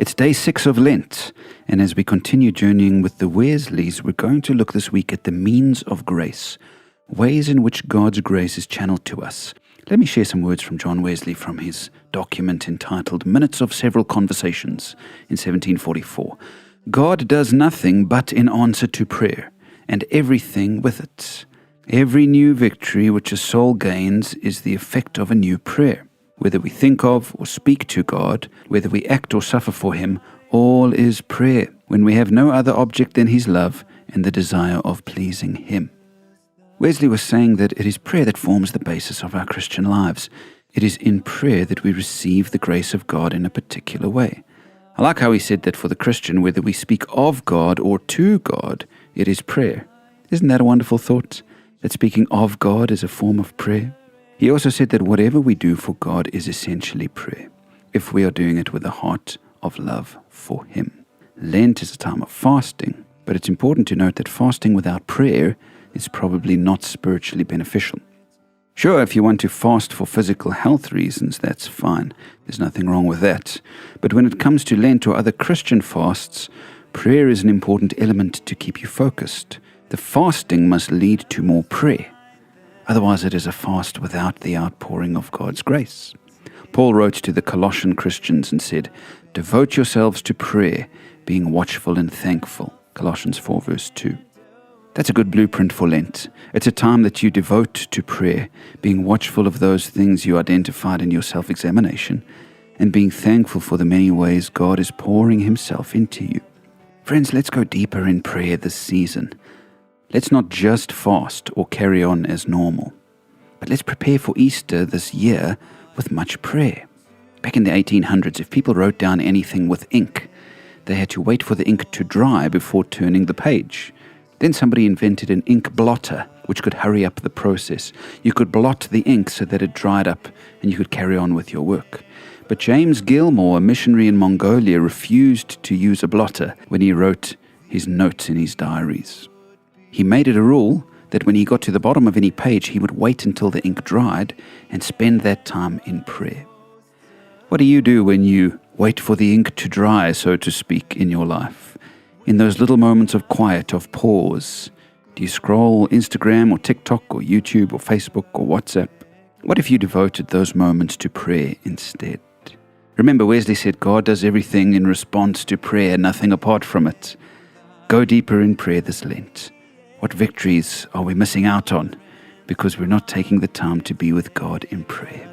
It's day 6 of Lent, and as we continue journeying with the Wesleys, we're going to look this week at the means of grace, ways in which God's grace is channeled to us. Let me share some words from John Wesley from his document entitled Minutes of Several Conversations in 1744. God does nothing but in answer to prayer, and everything with it. Every new victory which a soul gains is the effect of a new prayer. Whether we think of or speak to God, whether we act or suffer for Him, all is prayer, when we have no other object than His love and the desire of pleasing Him. Wesley was saying that it is prayer that forms the basis of our Christian lives. It is in prayer that we receive the grace of God in a particular way. I like how he said that for the Christian, whether we speak of God or to God, it is prayer. Isn't that a wonderful thought? That speaking of God is a form of prayer? He also said that whatever we do for God is essentially prayer, if we are doing it with a heart of love for Him. Lent is a time of fasting, but it's important to note that fasting without prayer is probably not spiritually beneficial. Sure, if you want to fast for physical health reasons, that's fine. There's nothing wrong with that. But when it comes to Lent or other Christian fasts, prayer is an important element to keep you focused. The fasting must lead to more prayer. Otherwise, it is a fast without the outpouring of God's grace. Paul wrote to the Colossian Christians and said, "Devote yourselves to prayer, being watchful and thankful." Colossians 4 verse 2. That's a good blueprint for Lent. It's a time that you devote to prayer, being watchful of those things you identified in your self-examination, and being thankful for the many ways God is pouring Himself into you. Friends, let's go deeper in prayer this season. Let's not just fast or carry on as normal, but let's prepare for Easter this year with much prayer. Back in the 1800s, if people wrote down anything with ink, they had to wait for the ink to dry before turning the page. Then somebody invented an ink blotter, which could hurry up the process. You could blot the ink so that it dried up and you could carry on with your work. But James Gilmore, a missionary in Mongolia, refused to use a blotter when he wrote his notes in his diaries. He made it a rule that when he got to the bottom of any page, he would wait until the ink dried and spend that time in prayer. What do you do when you wait for the ink to dry, so to speak, in your life? In those little moments of quiet, of pause, do you scroll Instagram or TikTok or YouTube or Facebook or WhatsApp? What if you devoted those moments to prayer instead? Remember, Wesley said God does everything in response to prayer, nothing apart from it. Go deeper in prayer this Lent. What victories are we missing out on because we're not taking the time to be with God in prayer?